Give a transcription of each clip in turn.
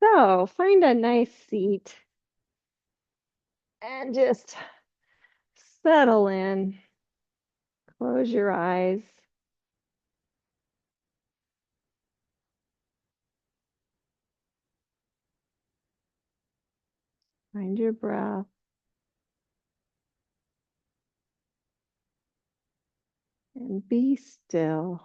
So find a nice seat and just settle in. Close your eyes. Find your breath and be still.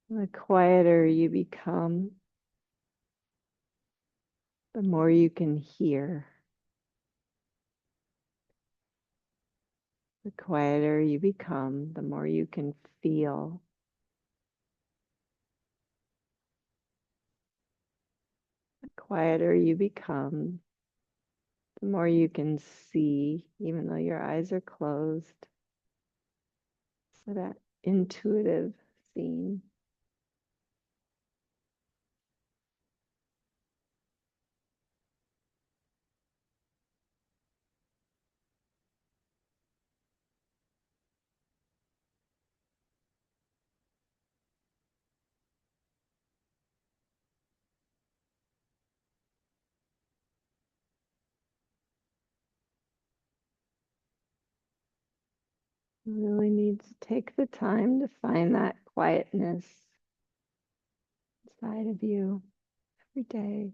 The quieter you become, the more you can hear. The quieter you become, the more you can feel. The quieter you become, the more you can see, even though your eyes are closed. So that intuitive seeing. You really need to take the time to find that quietness inside of you every day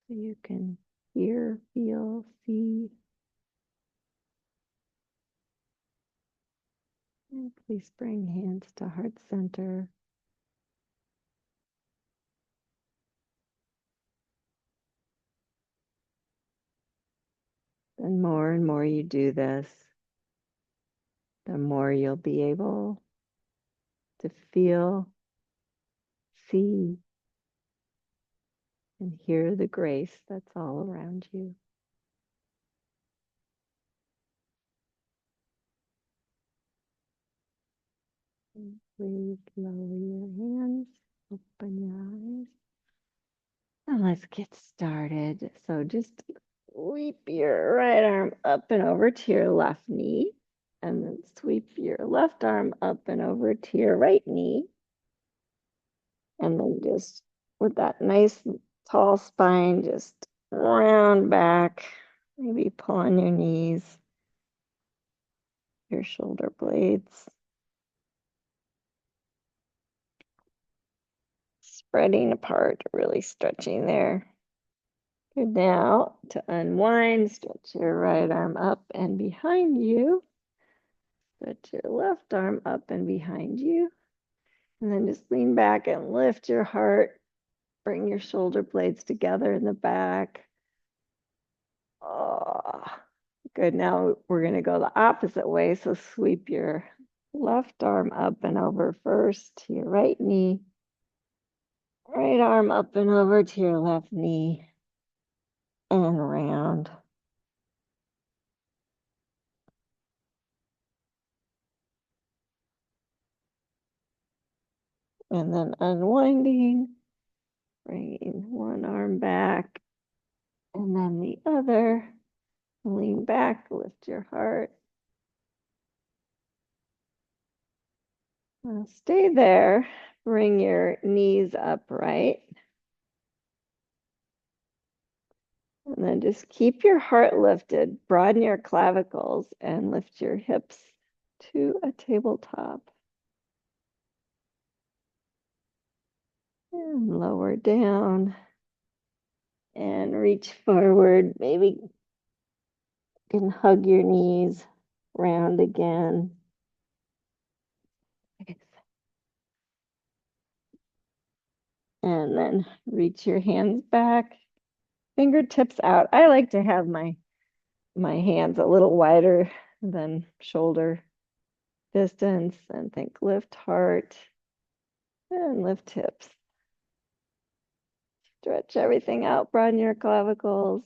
so you can hear, feel, see. And please bring hands to heart center. The more and more you do this, the more you'll be able to feel, see, and hear the grace that's all around you. And please lower your hands, open your eyes. Now let's get started. So just sweep your right arm up and over to your left knee, and then sweep your left arm up and over to your right knee. And then just with that nice tall spine, just round back, maybe pull on your knees, your shoulder blades, spreading apart, really stretching there. Good. Now to unwind, stretch your right arm up and behind you. Stretch your left arm up and behind you. And then just lean back and lift your heart. Bring your shoulder blades together in the back. Oh, good. Now we're going to go the opposite way. So sweep your left arm up and over first to your right knee. Right arm up and over to your left knee and round. And then unwinding, bringing one arm back and then the other. Lean back, lift your heart. Now stay there. Bring your knees upright. And then just keep your heart lifted. Broaden your clavicles and lift your hips to a tabletop. And lower down. And reach forward. Maybe you can hug your knees round again. And then reach your hands back. Fingertips out. I like to have my hands a little wider than shoulder distance, and think lift heart and lift hips. Stretch everything out, broaden your clavicles,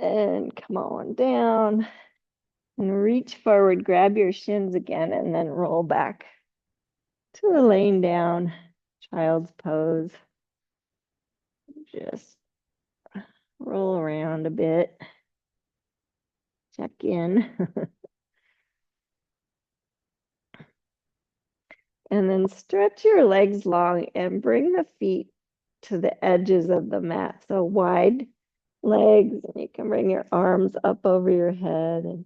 and come on down and reach forward, grab your shins again, and then roll back. to a laying down child's pose. Just roll around a bit, check in, and then stretch your legs long and bring the feet to the edges of the mat. So wide legs, and you can bring your arms up over your head, and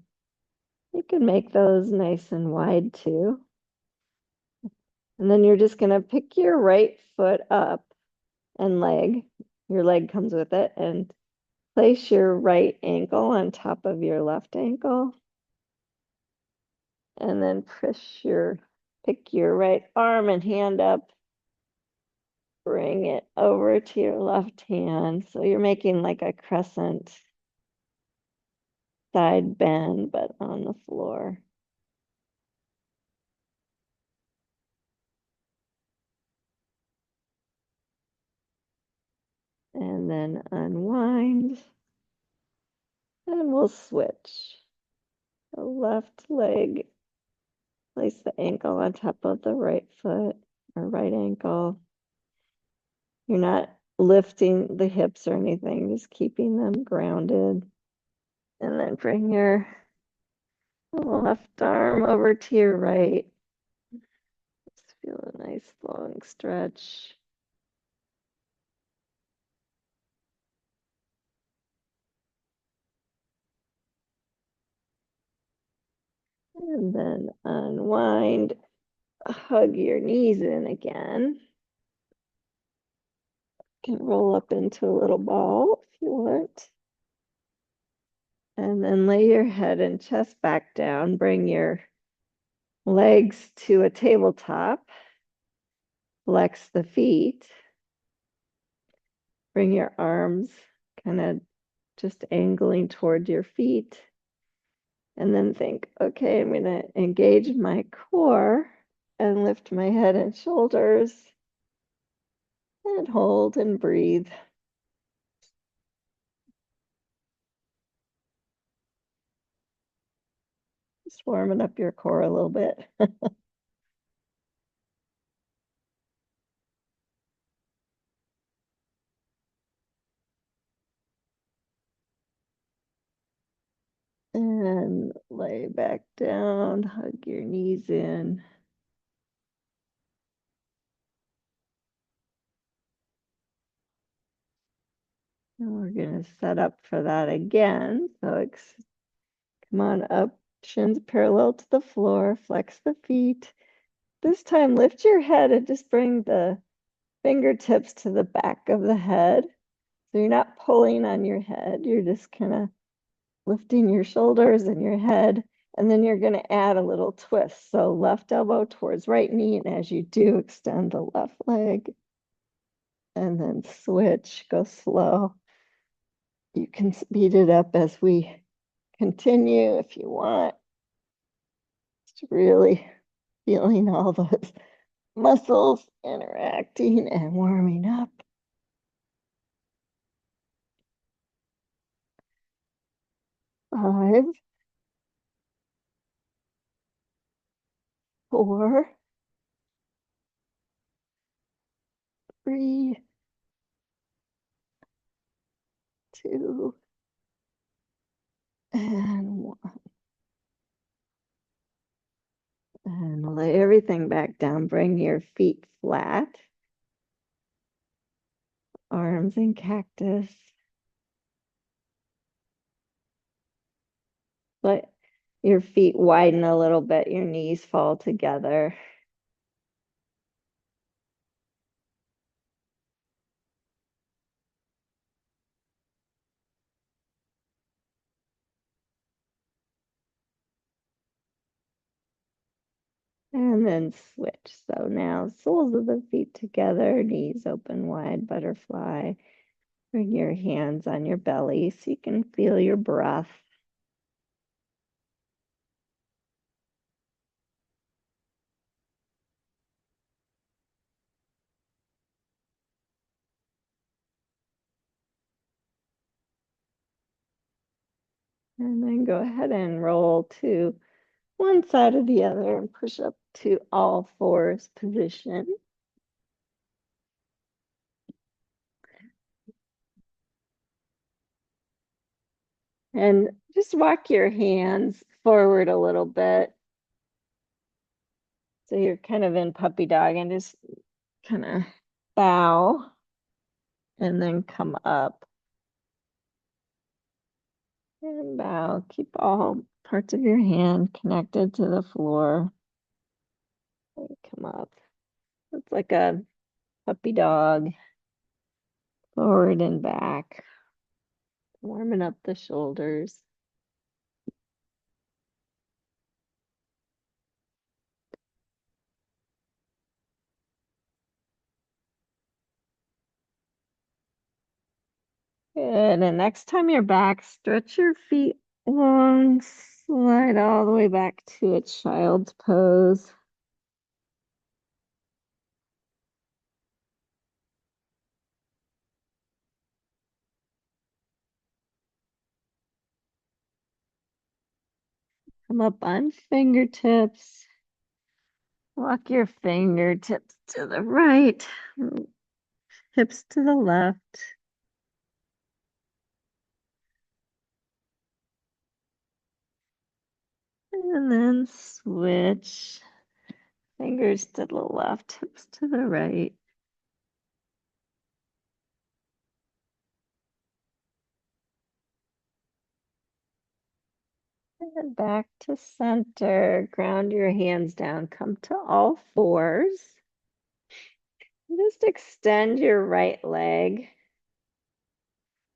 you can make those nice and wide too. And then you're just going to pick your right foot up and leg. Your leg comes with it, and place your right ankle on top of your left ankle. And then pick your right arm and hand up. Bring it over to your left hand. So you're making like a crescent side bend, but on the floor. And then unwind. And we'll switch. The left leg, place the ankle on top of the right foot or right ankle. You're not lifting the hips or anything, just keeping them grounded. And then bring your left arm over to your right. Just feel a nice long stretch. And then unwind, hug your knees in again. You can roll up into a little ball if you want. And then lay your head and chest back down. Bring your legs to a tabletop. Flex the feet. Bring your arms kind of just angling toward your feet. And then think, okay, I'm going to engage my core and lift my head and shoulders and hold and breathe. Just warming up your core a little bit. And lay back down, hug your knees in. And we're going to set up for that again. So come on up, shins parallel to the floor, flex the feet. This time, lift your head and just bring the fingertips to the back of the head. So you're not pulling on your head, you're just kind of lifting your shoulders and your head. And then you're going to add a little twist. So left elbow towards right knee. And as you do, extend the left leg. And then switch, go slow. You can speed it up as we continue if you want. Just really feeling all those muscles interacting and warming up. 5, 4, 3, 2, and 1. And lay everything back down. Bring your feet flat. Arms in cactus. Let your feet widen a little bit. Your knees fall together. And then switch. So now soles of the feet together, knees open wide, butterfly. Bring your hands on your belly so you can feel your breath. And then go ahead and roll to one side or the other and push up to all fours position. And just walk your hands forward a little bit. So you're kind of in puppy dog and just kind of bow and then come up and bow. Keep all parts of your hand connected to the floor. And come up. It's like a puppy dog, forward and back, warming up the shoulders. Good. And next time you're back, stretch your feet long, slide all the way back to a child's pose. Come up on fingertips. Walk your fingertips to the right, hips to the left. And then switch. Fingers to the left, hips to the right. And back to center. Ground your hands down. Come to all fours. Just extend your right leg.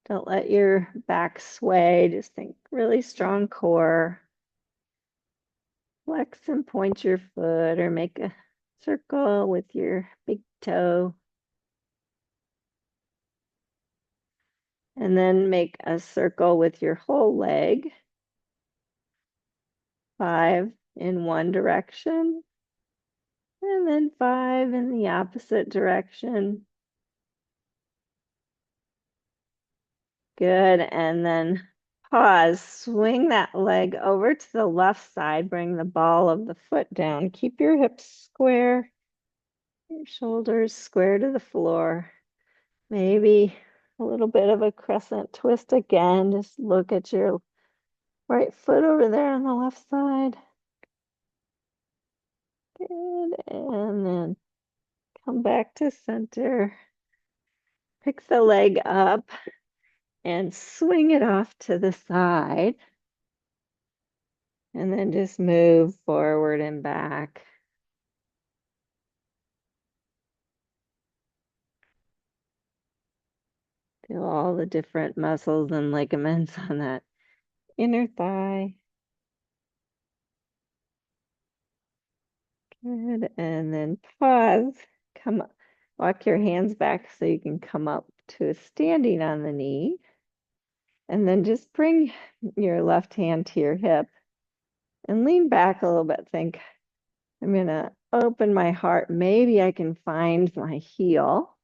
Don't let your back sway. Just think really strong core. Flex and point your foot or make a circle with your big toe. And then make a circle with your whole leg. 5 in one direction. And then 5 in the opposite direction. Good. And then pause. Swing that leg over to the left side. Bring the ball of the foot down. Keep your hips square. Your shoulders square to the floor. Maybe a little bit of a crescent twist again. Just look at your right foot over there on the left side. Good. And then come back to center. Pick the leg up and swing it off to the side. And then just move forward and back. Feel all the different muscles and ligaments on that inner thigh. Good. And then pause. Come up. Walk your hands back so you can come up to a standing on the knee. And then just bring your left hand to your hip and lean back a little bit. Think, I'm going to open my heart. Maybe I can find my heel.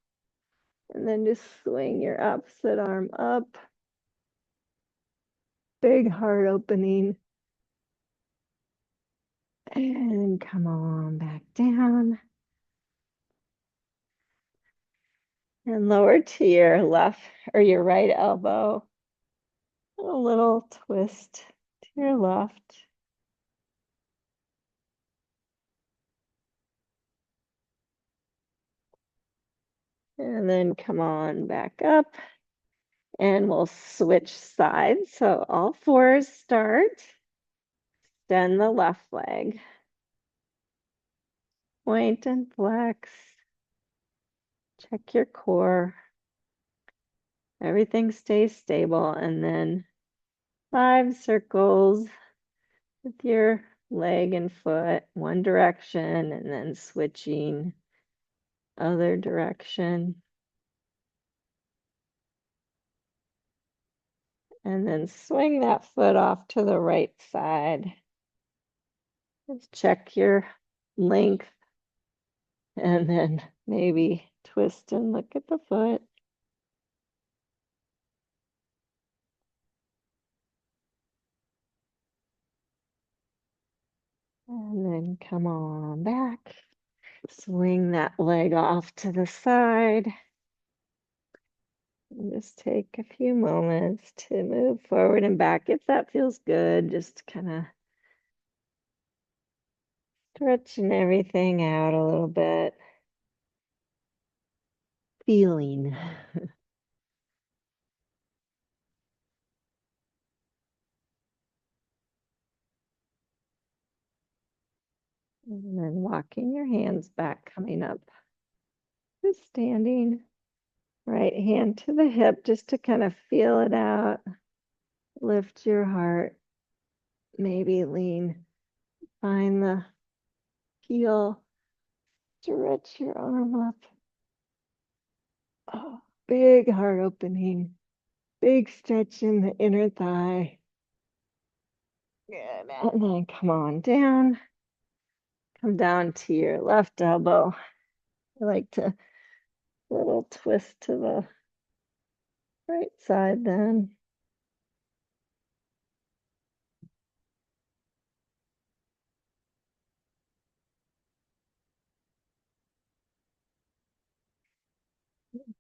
And then just swing your opposite arm up. Big heart opening. And come on back down. And lower to your left or your right elbow. A little twist to your left. And then come on back up. And we'll switch sides. So all fours start. Extend the left leg. Point and flex. Check your core. Everything stays stable. And then 5 circles with your leg and foot, one direction, and then switching other direction. And then swing that foot off to the right side. Just check your length and then maybe twist and look at the foot. And then come on back. Swing that leg off to the side. And just take a few moments to move forward and back. If that feels good, just kind of stretching everything out a little bit. Feeling. And then walking your hands back, coming up. Just standing. Right hand to the hip just to kind of feel it out. Lift your heart. Maybe lean. Find the heel. Stretch your arm up. Oh, big heart opening. Big stretch in the inner thigh. Good. And then come on down. Come down to your left elbow. I like to little twist to the right side then.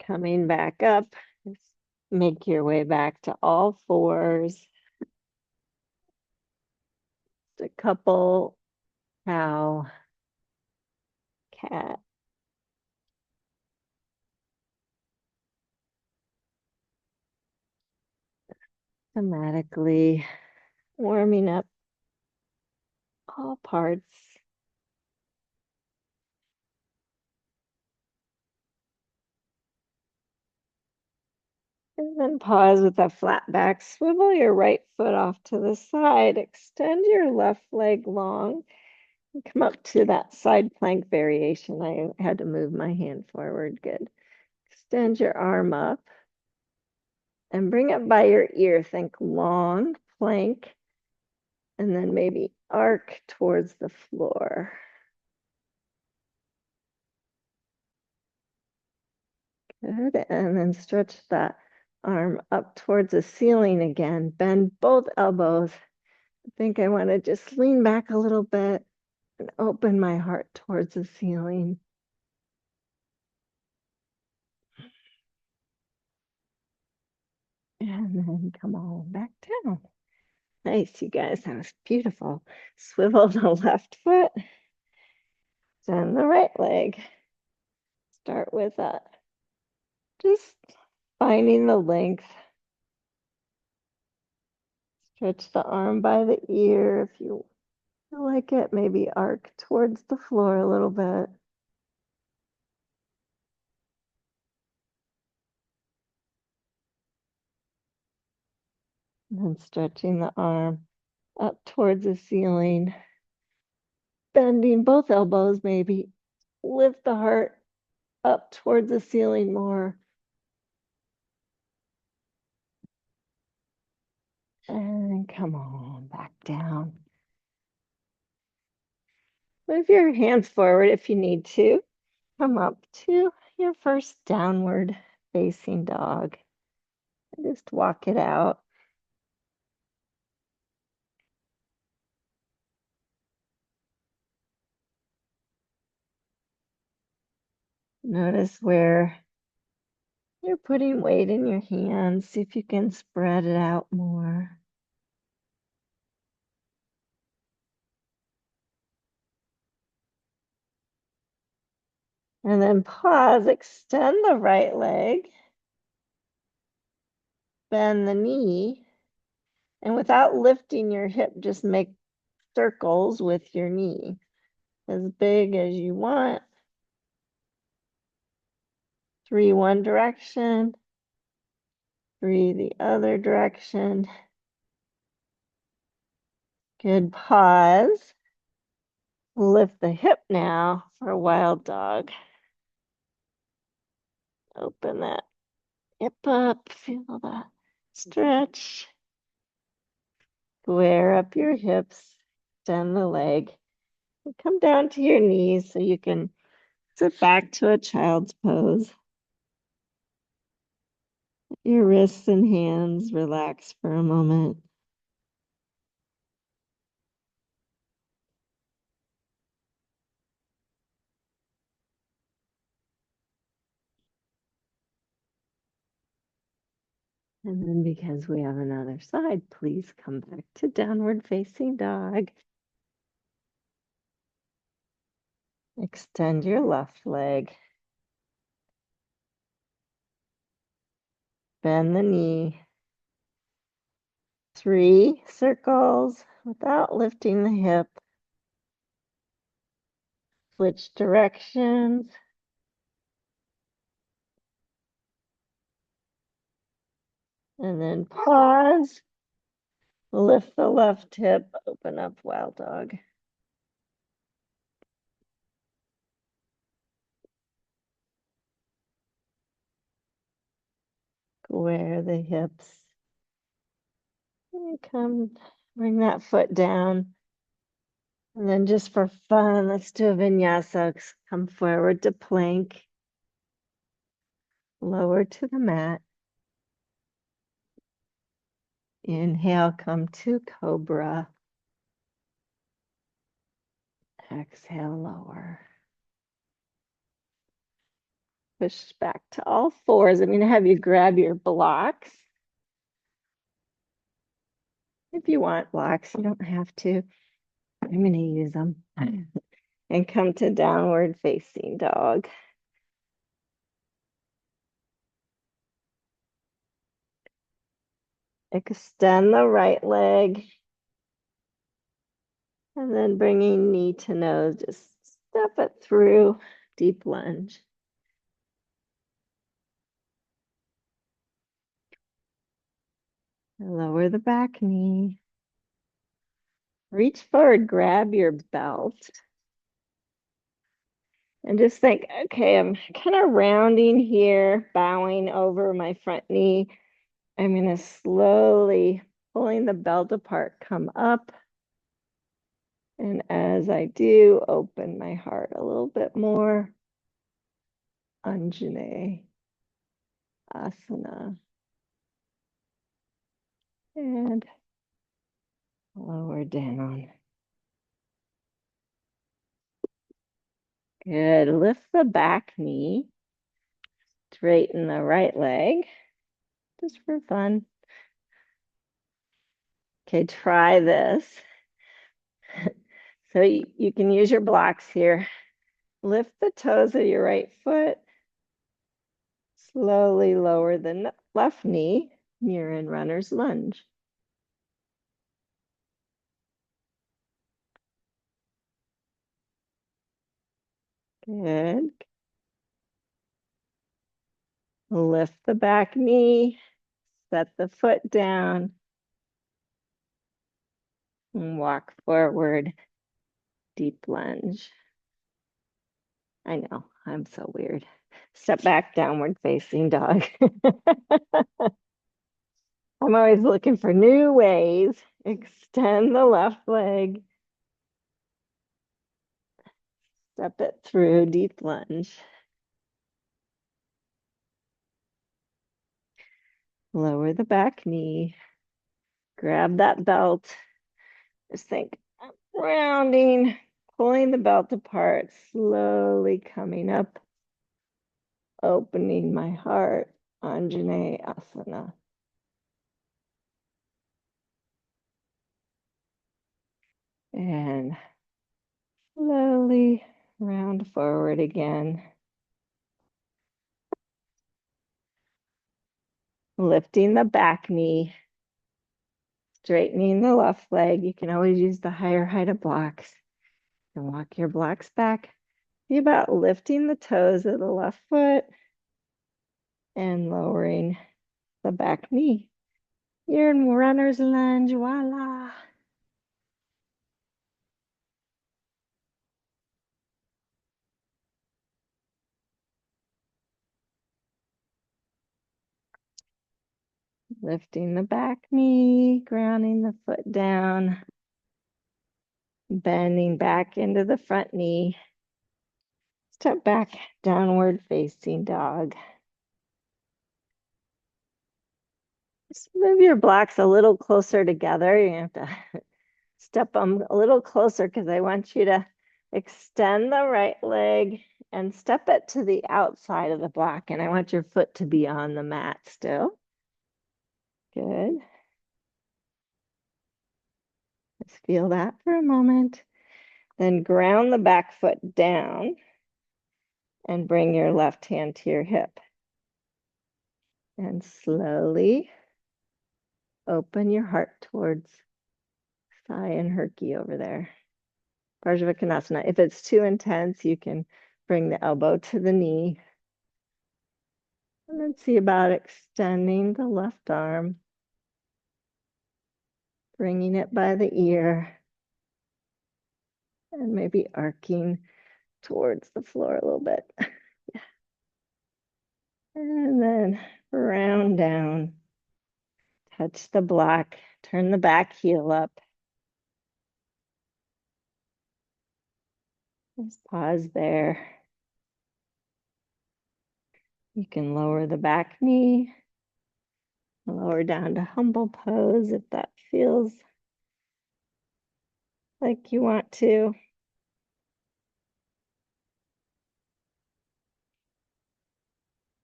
Coming back up. Just make your way back to all fours. Just a couple cow, cat. Automatically warming up all parts. And then pause with a flat back. Swivel your right foot off to the side. Extend your left leg long. And come up to that side plank variation. I had to move my hand forward. Good. Extend your arm up and bring it by your ear. Think long plank and then maybe arc towards the floor. Good. And then stretch that arm up towards the ceiling again. Bend both elbows. I think I want to just lean back a little bit and open my heart towards the ceiling. And then come on back down. Nice, you guys. That was beautiful. Swivel the left foot, then the right leg. Start with just finding the length. Stretch the arm by the ear if you feel like it. Maybe arc towards the floor a little bit. And then stretching the arm up towards the ceiling. Bending both elbows, maybe lift the heart up towards the ceiling more. And come on back down. Move your hands forward if you need to. Come up to your first downward facing dog. Just walk it out. Notice where you're putting weight in your hands. See if you can spread it out more. And then pause, extend the right leg, bend the knee, and without lifting your hip, just make circles with your knee as big as you want. 3 one direction, 3 the other direction. Good. Pause. Lift the hip now for a wild dog. Open that hip up. Feel that stretch. Square up your hips. Extend the leg. And come down to your knees so you can sit back to a child's pose. Your wrists and hands relax for a moment. And then because we have another side, please come back to downward facing dog. Extend your left leg. Bend the knee. 3 circles without lifting the hip. Switch directions. And then pause. Lift the left hip, open up wild dog. Square the hips. And come, bring that foot down. And then just for fun, let's do a vinyasa. Come forward to plank. Lower to the mat. Inhale, come to cobra. Exhale, lower. Push back to all fours. I'm going to have you grab your blocks. If you want blocks, you don't have to. I'm going to use them. And come to downward facing dog. Extend the right leg. And then bringing knee to nose, just step it through, deep lunge. Lower the back knee. Reach forward, grab your belt. And just think, okay, I'm kind of rounding here, bowing over my front knee. I'm going to slowly, pulling the belt apart, come up. And as I do, open my heart a little bit more. Anjane Asana. And lower down. Good. Lift the back knee. Straighten the right leg. Just for fun. Okay, try this. So you can use your blocks here. Lift the toes of your right foot. Slowly lower the left knee. You're in runner's lunge. Good. Lift the back knee. Set the foot down. And walk forward. Deep lunge. I know, I'm so weird. Step back, downward facing dog. I'm always looking for new ways. Extend the left leg. Step it through, deep lunge. Lower the back knee. Grab that belt. Just think, I'm rounding, pulling the belt apart, slowly coming up, opening my heart, Anjane Asana. And slowly round forward again. Lifting the back knee, straightening the left leg. You can always use the higher height of blocks. And walk your blocks back. Be about lifting the toes of the left foot and lowering the back knee. You're in runner's lunge, voila. Lifting the back knee, grounding the foot down, bending back into the front knee. Step back, downward facing dog. Just move your blocks a little closer together. You have to step them a little closer because I want you to extend the right leg and step it to the outside of the block. And I want your foot to be on the mat still. Good. Just feel that for a moment. Then ground the back foot down and bring your left hand to your hip. And slowly open your heart towards Sai and Herky over there. Parsvakonasana. If it's too intense, you can bring the elbow to the knee. And then see about extending the left arm, bringing it by the ear, and maybe arcing towards the floor a little bit. Yeah. And then round down, touch the block, turn the back heel up. Just pause there. You can lower the back knee, lower down to humble pose if that feels like you want to.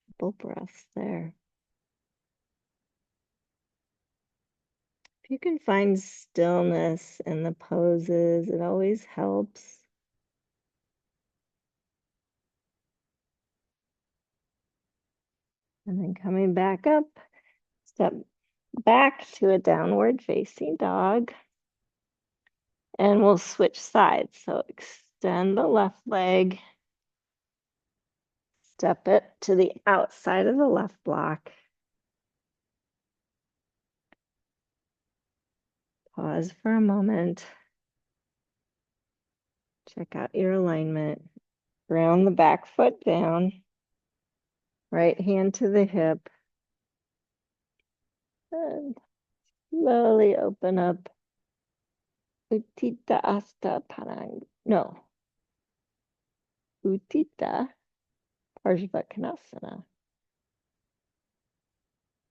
Couple breaths there. If you can find stillness in the poses, it always helps. And then coming back up, step back to a downward facing dog. And we'll switch sides. So extend the left leg, step it to the outside of the left block. Pause for a moment. Check out your alignment. Ground the back foot down. Right hand to the hip. And slowly open up. Utthita Hasta Parang. No. Utthita Parsvakonasana.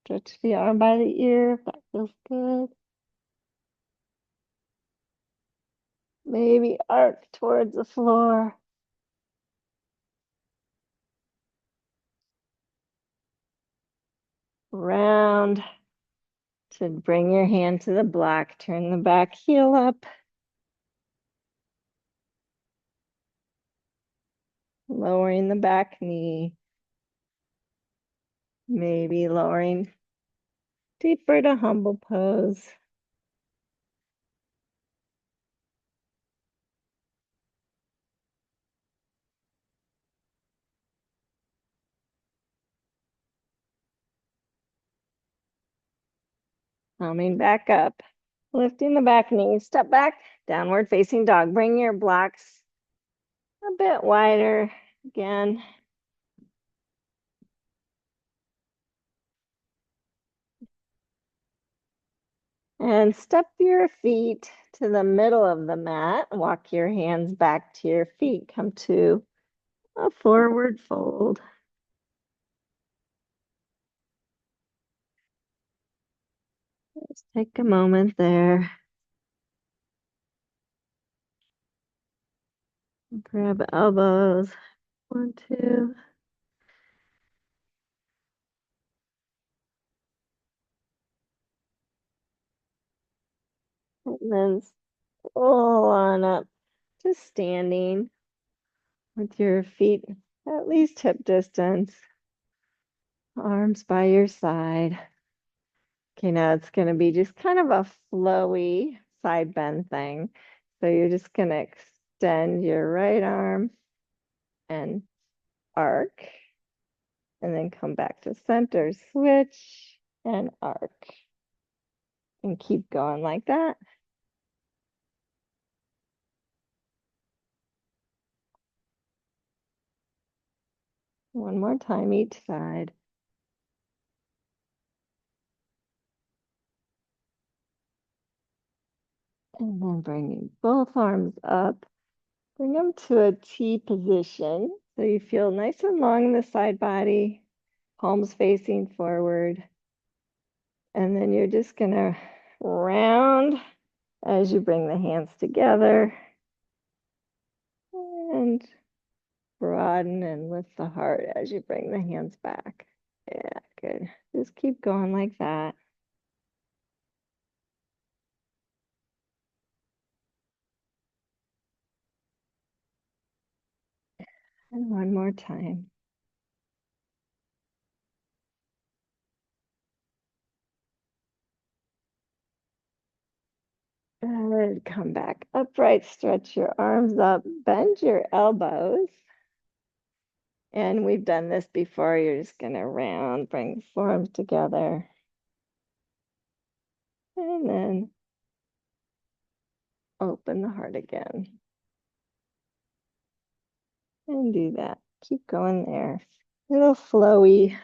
Stretch the arm by the ear if that feels good. Maybe arc towards the floor. Round to bring your hand to the block. Turn the back heel up. Lowering the back knee. Maybe lowering deeper to humble pose. Coming back up. Lifting the back knee. Step back. Downward facing dog. Bring your blocks a bit wider again. And step your feet to the middle of the mat. Walk your hands back to your feet. Come to a forward fold. Just take a moment there. Grab elbows. 1, 2. And then roll on up to standing with your feet at least hip distance. Arms by your side. Okay, now it's going to be just kind of a flowy side bend thing. So you're just going to extend your right arm and arc, and then come back to center, switch, and arc. And keep going like that. One more time each side. And then bringing both arms up. Bring them to a T position. So you feel nice and long in the side body, palms facing forward. And then you're just going to round as you bring the hands together. And broaden and lift the heart as you bring the hands back. Yeah, good. Just keep going like that. And one more time. Good. Come back upright, stretch your arms up, bend your elbows. And we've done this before. You're just going to round, bring the forearms together. And then open the heart again. And do that. Keep going there. Little flowy,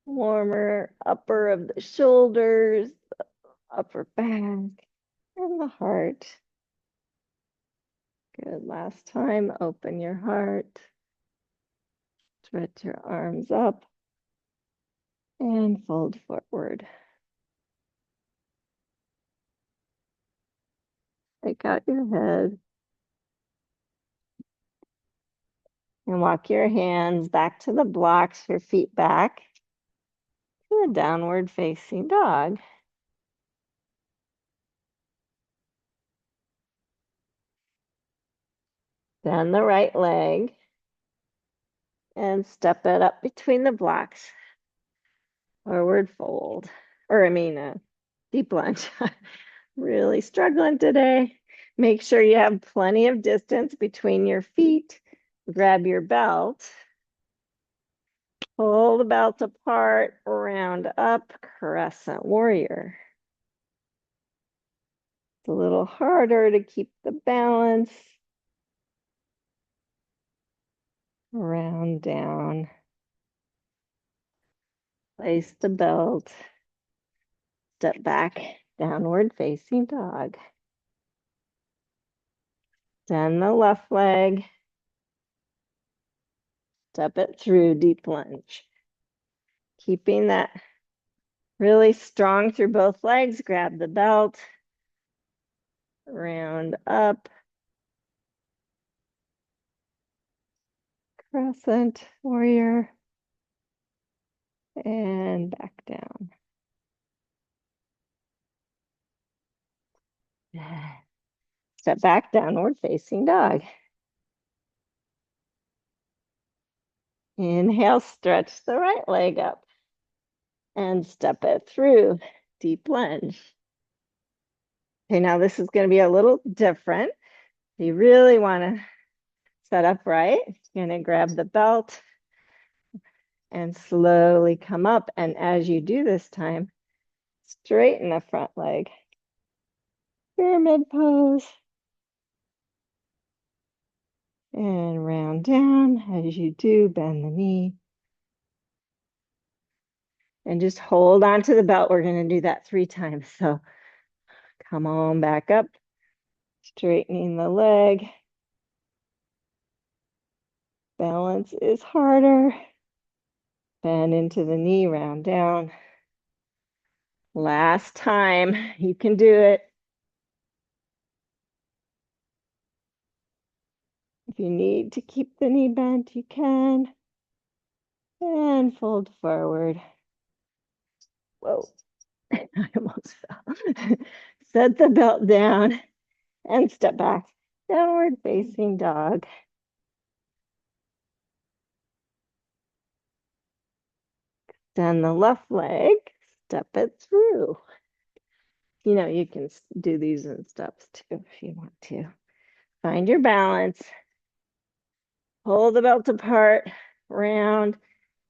warmer upper of the shoulders, upper back, and the heart. Good. Last time, open your heart. Stretch your arms up and fold forward. Take out your head and walk your hands back to the blocks, your feet back to a downward facing dog. Bend the right leg and step it up between the blocks. Forward fold, deep lunge. Really struggling today. Make sure you have plenty of distance between your feet. Grab your belt. Pull the belt apart, round up, crescent warrior. It's a little harder to keep the balance. Round down. Place the belt. Step back, downward facing dog. Bend the left leg. Step it through, deep lunge. Keeping that really strong through both legs. Grab the belt. Round up. Crescent warrior. And back down. Step back, downward facing dog. Inhale, stretch the right leg up and step it through, deep lunge. Okay, now this is going to be a little different. You really want to set up right. You're going to grab the belt and slowly come up. And as you do this time, straighten the front leg. Pyramid pose. And round down. As you do, bend the knee. And just hold on to the belt. We're going to do that 3 times. So come on back up, straightening the leg. Balance is harder. Bend into the knee, round down. Last time, you can do it. If you need to keep the knee bent, you can. And fold forward. Whoa, I almost fell. Set the belt down and step back. Downward facing dog. Extend the left leg, step it through. You know, you can do these in steps too if you want to. Find your balance. Pull the belt apart, round,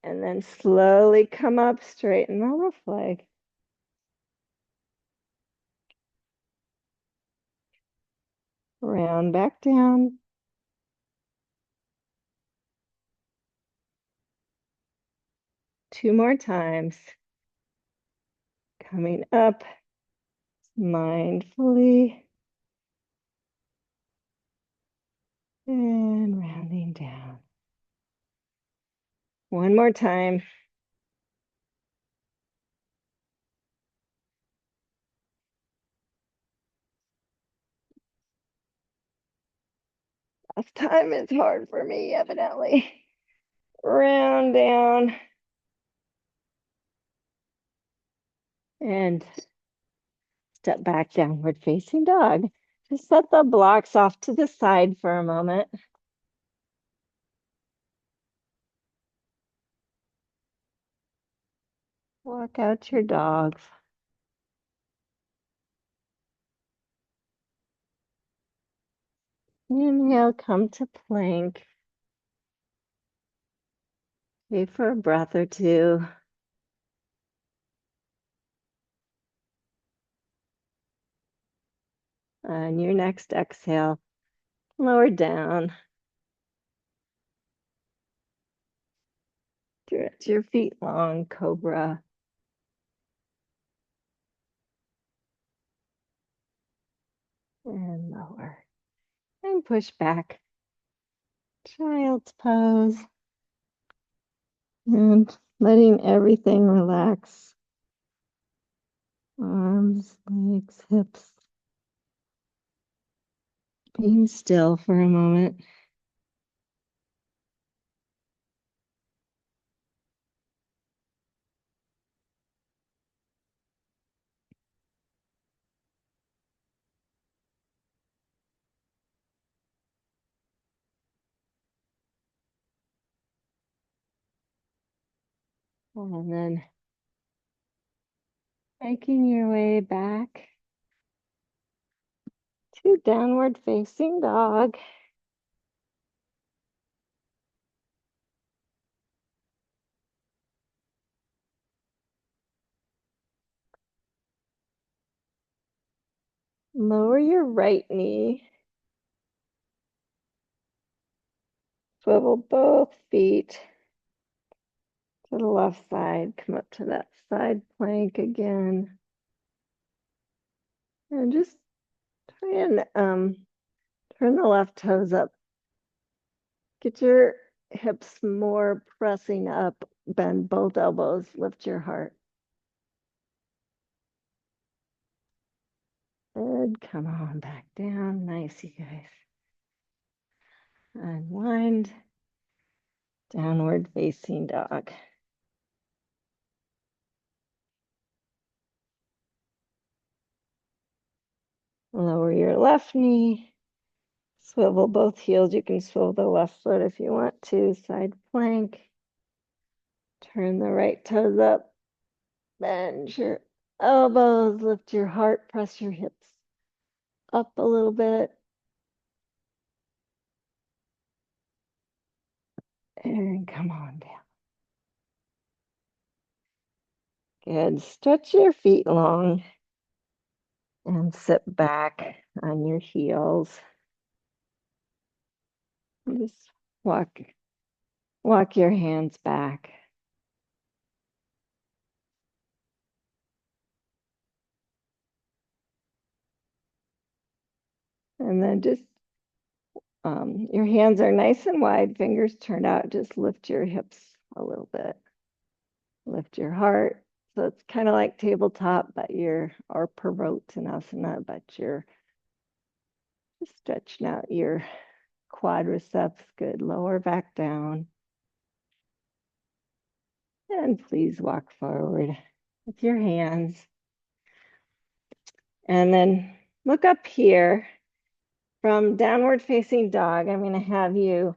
and then slowly come up, straighten the left leg. Round back down. Two more times. Coming up mindfully. And rounding down. One more time. Last time is hard for me, evidently. Round down. And step back, downward facing dog. Just set the blocks off to the side for a moment. Walk out your dogs. Inhale, come to plank. Stay for a breath or two. On your next exhale, lower down. Stretch your feet long, cobra. And lower. And push back. Child's pose. And letting everything relax. Arms, legs, hips. Being still for a moment. And then making your way back to downward facing dog. Lower your right knee. Swivel both feet to the left side. Come up to that side plank again. And just try and turn the left toes up. Get your hips more pressing up. Bend both elbows. Lift your heart. Good. Come on back down. Nice, you guys. Unwind. Downward facing dog. Lower your left knee. Swivel both heels. You can swivel the left foot if you want to. Side plank. Turn the right toes up. Bend your elbows. Lift your heart. Press your hips up a little bit. And come on down. Good. Stretch your feet long and sit back on your heels. Just walk your hands back. And then just your hands are nice and wide, fingers turned out. Just lift your hips a little bit. Lift your heart. So it's kind of like tabletop, but or Purvottanasana, but you're just stretching out your quadriceps. Good. Lower back down. And please walk forward with your hands. And then look up here from downward facing dog. I'm going to have you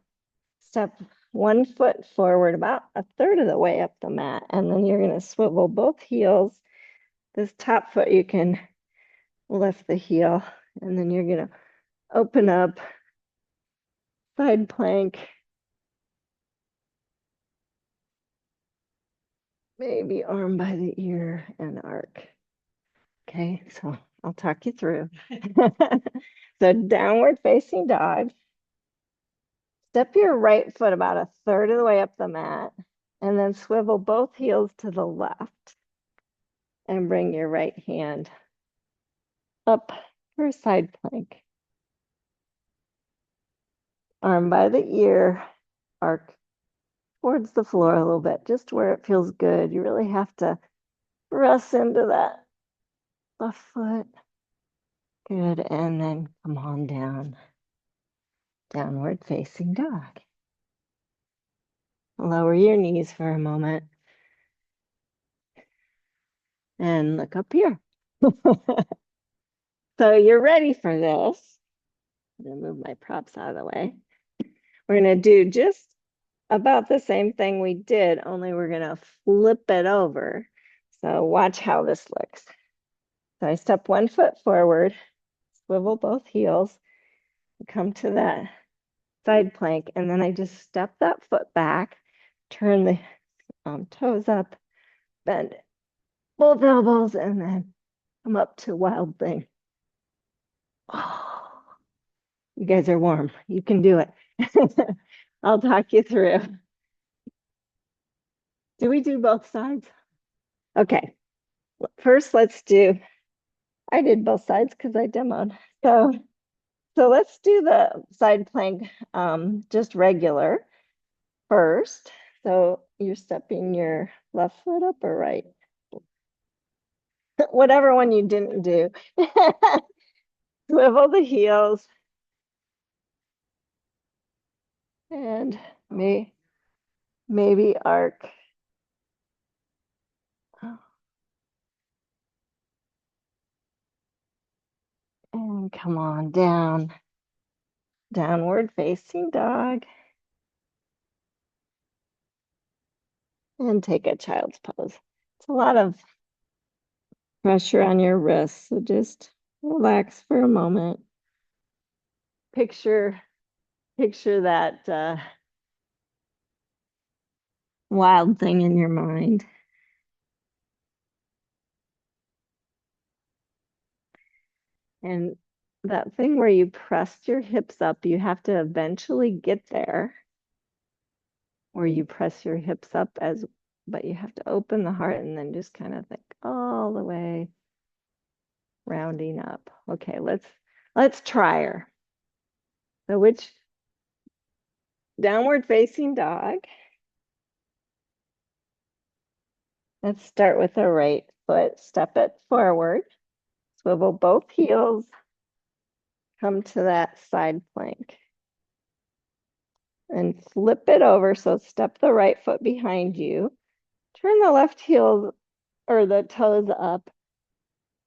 step 1 foot forward about a third of the way up the mat. And then you're going to swivel both heels. This top foot, you can lift the heel. And then you're going to open up, side plank. Maybe arm by the ear and arc. Okay, so I'll talk you through. So downward facing dog. Step your right foot about a third of the way up the mat, and then swivel both heels to the left and bring your right hand up for a side plank. Arm by the ear, arc towards the floor a little bit, just where it feels good. You really have to press into that left foot. Good, and then come on down. Downward facing dog. Lower your knees for a moment. And look up here. So you're ready for this. I'm gonna move my props out of the way. We're gonna do just about the same thing we did, only we're gonna flip it over. So watch how this looks. So I step one foot forward, swivel both heels, come to that side plank, and then I just step that foot back, turn the toes up, bend both elbows, and then come up to wild thing. Oh, you guys are warm. You can do it. I'll talk you through. Do we do both sides? Okay. First, let's do, I did both sides because I demoed. So let's do the side plank just regular first. So you're stepping your left foot up or right? Whatever one you didn't do. Swivel the heels and maybe arc. And come on down. Downward facing dog. And take a child's pose. It's a lot of pressure on your wrists, so just relax for a moment. Picture that wild thing in your mind. And that thing where you pressed your hips up, you have to eventually get there, where you press your hips up but you have to open the heart and then just kind of think all the way rounding up. Okay, let's try her. So which downward facing dog? Let's start with the right foot, step it forward, swivel both heels, come to that side plank. And flip it over, so step the right foot behind you, turn the left heel or the toes up,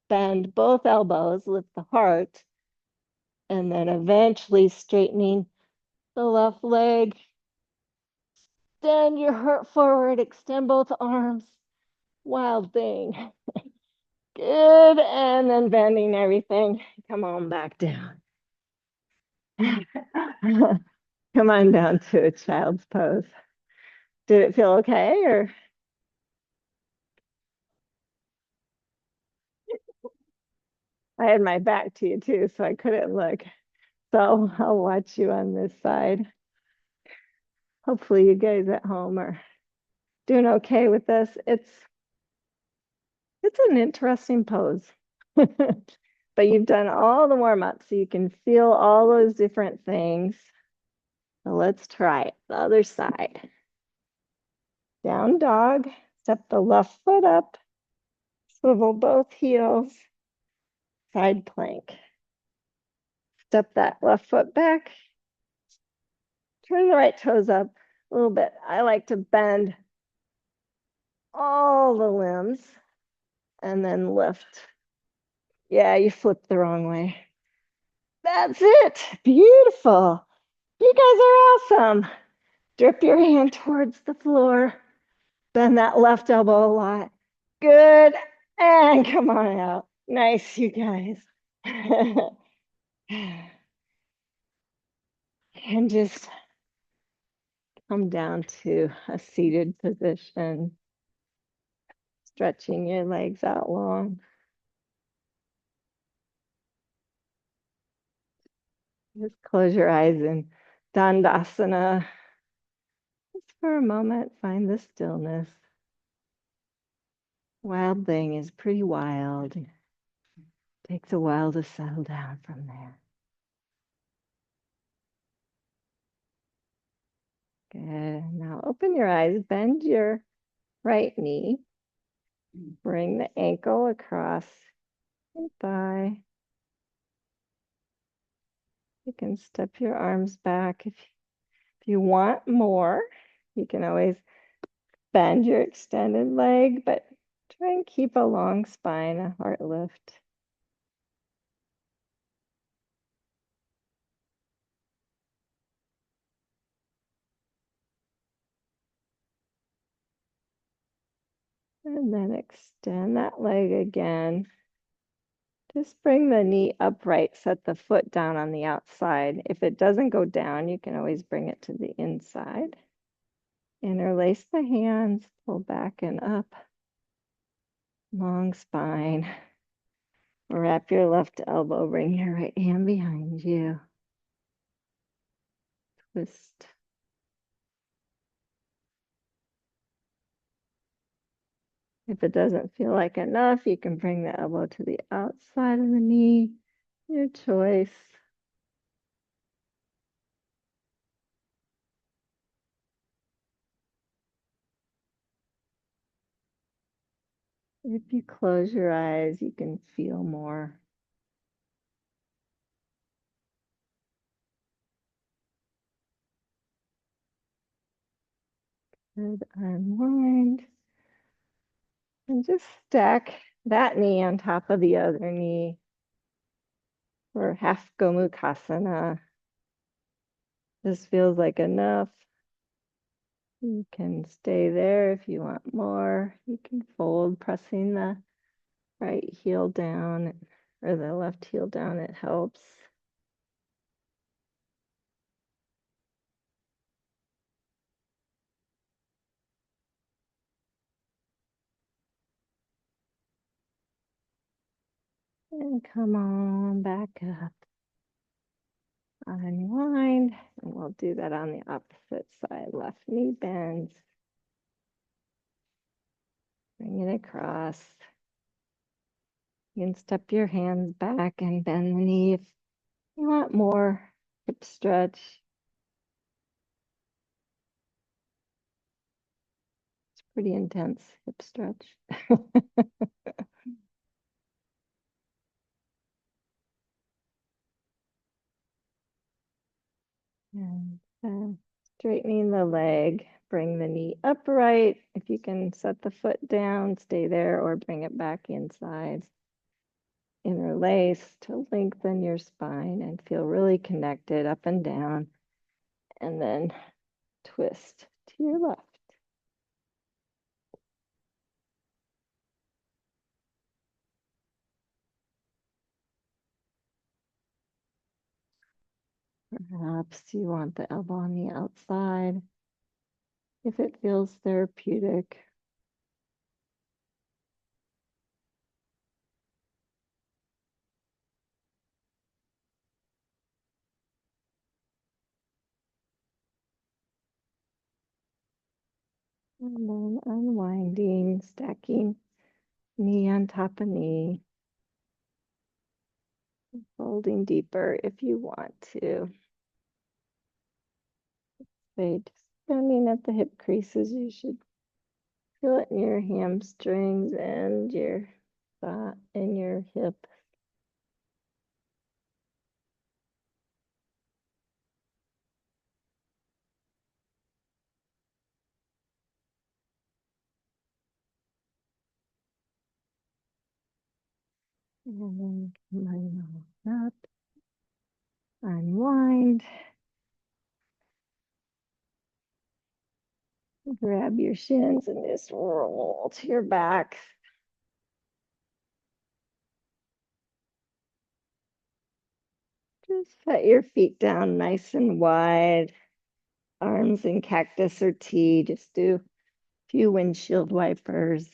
bend both elbows, lift the heart, and then eventually straightening the left leg. Extend your heart forward, extend both arms. Wild thing. Good, and then bending everything. Come on back down. Come on down to a child's pose. Did it feel okay or? I had my back to you too, so I couldn't look. So I'll watch you on this side. Hopefully you guys at home are doing okay with this. It's an interesting pose. But you've done all the warm-up, so you can feel all those different things. So let's try it. The other side. Down dog, step the left foot up, swivel both heels, side plank. Step that left foot back, turn the right toes up a little bit. I like to bend all the limbs and then lift. Yeah, you flipped the wrong way. That's it. Beautiful. You guys are awesome. Drip your hand towards the floor. Bend that left elbow a lot. Good. And come on out. Nice, you guys. And just come down to a seated position, stretching your legs out long. Just close your eyes in Dandasana. Just for a moment, find the stillness. Wild thing is pretty wild. Takes a while to settle down from there. Good. Now open your eyes, bend your right knee. Bring the ankle across your thigh. You can step your arms back. If you want more, you can always bend your extended leg, but try and keep a long spine, a heart lift. And then extend that leg again. Just bring the knee upright, set the foot down on the outside. If it doesn't go down, you can always bring it to the inside. Interlace the hands, pull back and up. Long spine. Wrap your left elbow, bring your right hand behind you. Twist. If it doesn't feel like enough, you can bring the elbow to the outside of the knee. Your choice. If you close your eyes, you can feel more. Good. Unwind. And just stack that knee on top of the other knee for half Gomukhasana. This feels like enough. You can stay there if you want more. You can fold, pressing the right heel down or the left heel down. It helps. And come on back up. Unwind. And we'll do that on the opposite side. Left knee bends. Bring it across. You can step your hands back and bend the knee if you want more hip stretch. It's pretty intense hip stretch. And straightening the leg, bring the knee upright. If you can set the foot down, stay there or bring it back inside. Interlace to lengthen your spine and feel really connected up and down. And then twist to your left. Perhaps you want the elbow on the outside if it feels therapeutic. And then unwinding, stacking knee on top of knee, folding deeper if you want to. Say, just bending at the hip creases, you should feel it in your hamstrings and your thigh and your hip. And then come on up, unwind. Grab your shins and just roll to your back. Just set your feet down nice and wide. Arms in cactus or T. Just do a few windshield wipers.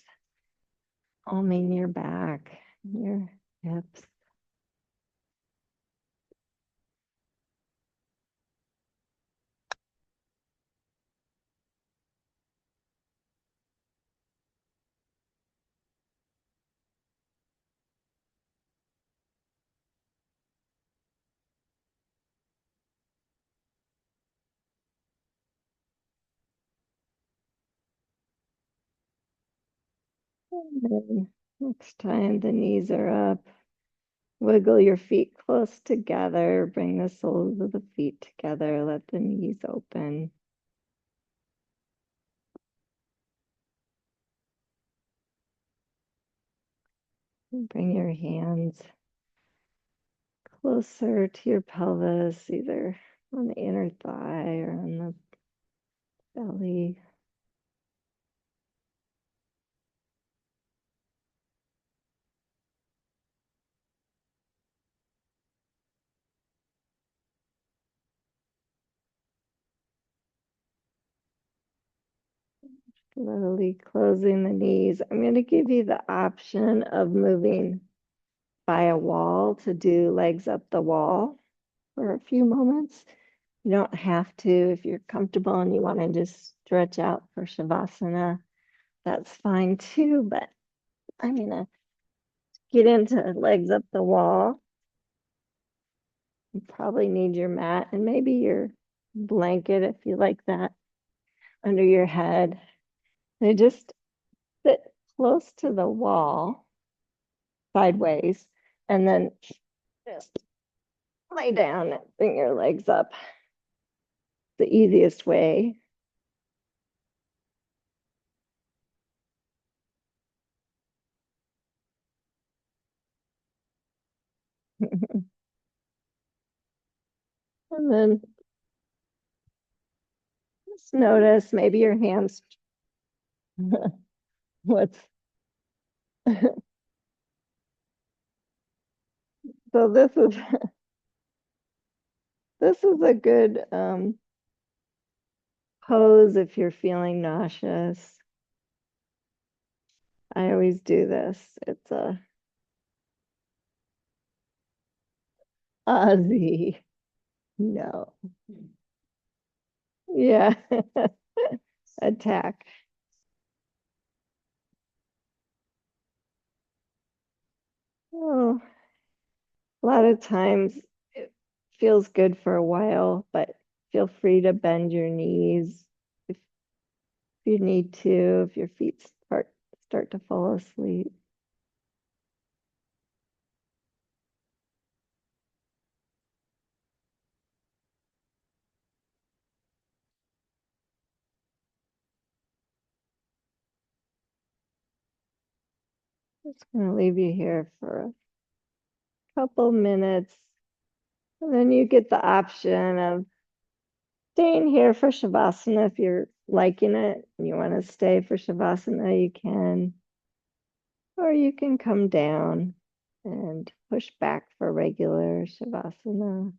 Calming your back, your hips. And then next time the knees are up, wiggle your feet close together. Bring the soles of the feet together. Let the knees open. And bring your hands closer to your pelvis, either on the inner thigh or on the belly. Slowly closing the knees. I'm going to give you the option of moving by a wall to do legs up the wall for a few moments. You don't have to if you're comfortable and you want to just stretch out for Shavasana. That's fine too, but I'm going to get into legs up the wall. You probably need your mat and maybe your blanket if you like that under your head. And just sit close to the wall sideways and then just lay down and bring your legs up the easiest way. And then just notice maybe your hands. What's so this is a good pose if you're feeling nauseous. I always do this. It's a Aussie. No. Yeah. Attack. Oh, a lot of times it feels good for a while, but feel free to bend your knees if you need to, if your feet start to fall asleep. Just gonna leave you here for a couple minutes, and then you get the option of staying here for Shavasana if you're liking it and you want to stay for Shavasana, you can, or you can come down and push back for regular Shavasana.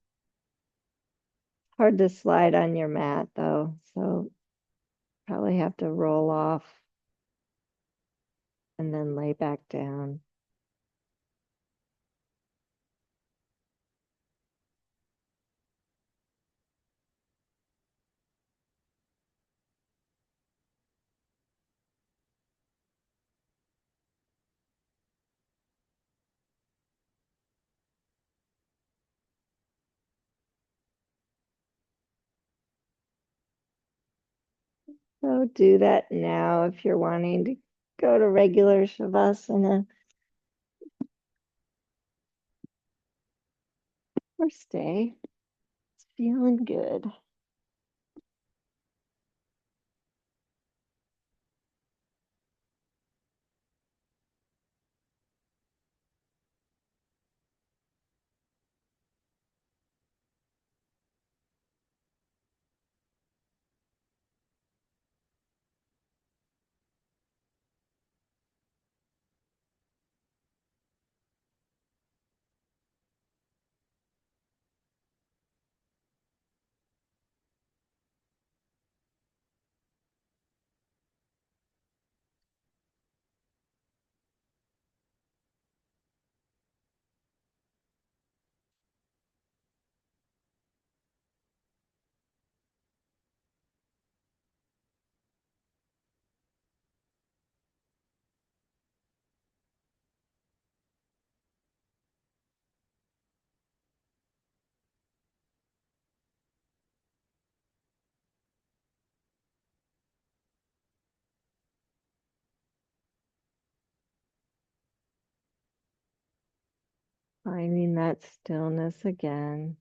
Hard to slide on your mat though, so probably have to roll off and then lay back down. So do that now if you're wanting to go to regular Shavasana or stay. It's feeling good. Finding that stillness again.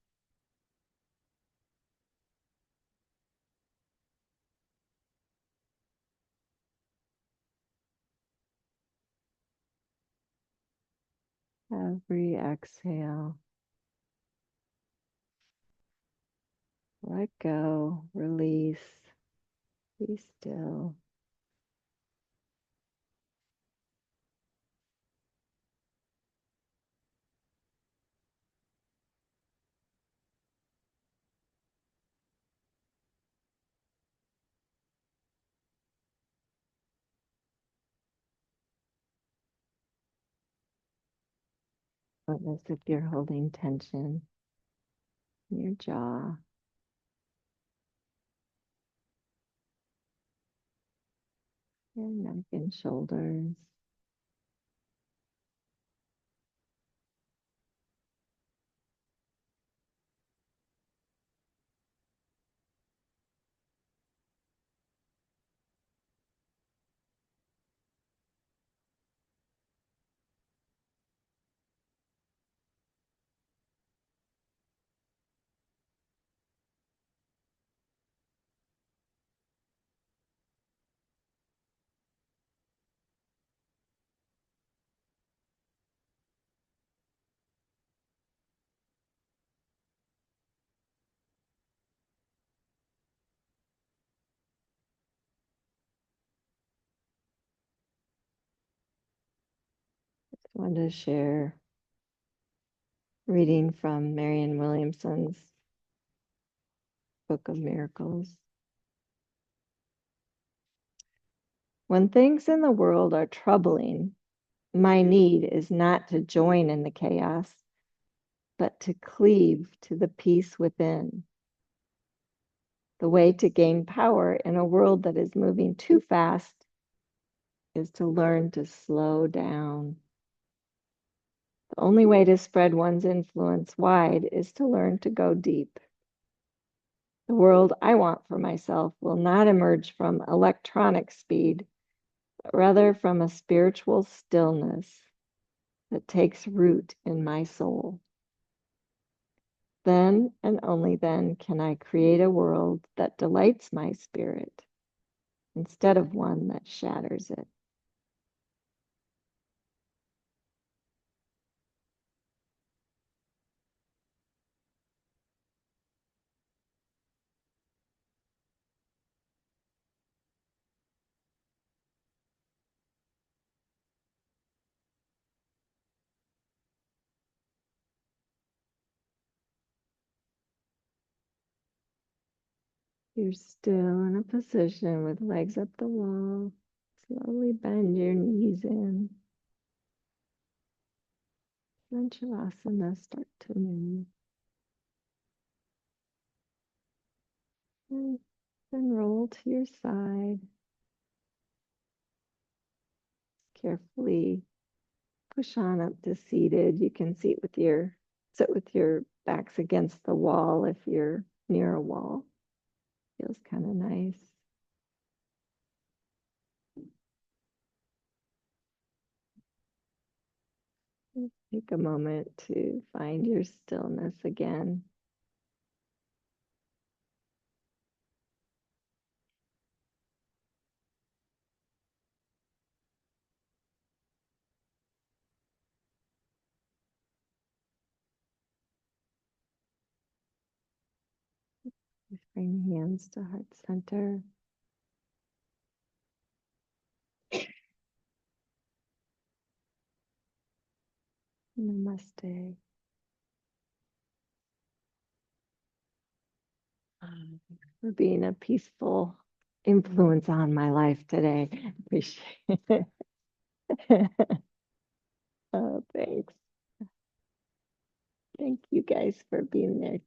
Every exhale, let go, release, be still. Notice if you're holding tension in your jaw. Your neck and shoulders. Just wanted to share reading from Marianne Williamson's Book of Miracles. When things in the world are troubling, my need is not to join in the chaos, but to cleave to the peace within. The way to gain power in a world that is moving too fast is to learn to slow down. The only way to spread one's influence wide is to learn to go deep. The world I want for myself will not emerge from electronic speed, but rather from a spiritual stillness that takes root in my soul. Then and only then can I create a world that delights my spirit instead of one that shatters it. You're still in a position with legs up the wall. Slowly bend your knees in. Let Shavasana start to move. And then roll to your side. Carefully push on up to seated. You can sit with your backs against the wall if you're near a wall. Feels kind of nice. Take a moment to find your stillness again. Bring hands to heart center. Namaste. Thanks for being a peaceful influence on my life today. Appreciate it. Oh, thanks. Thank you guys for being there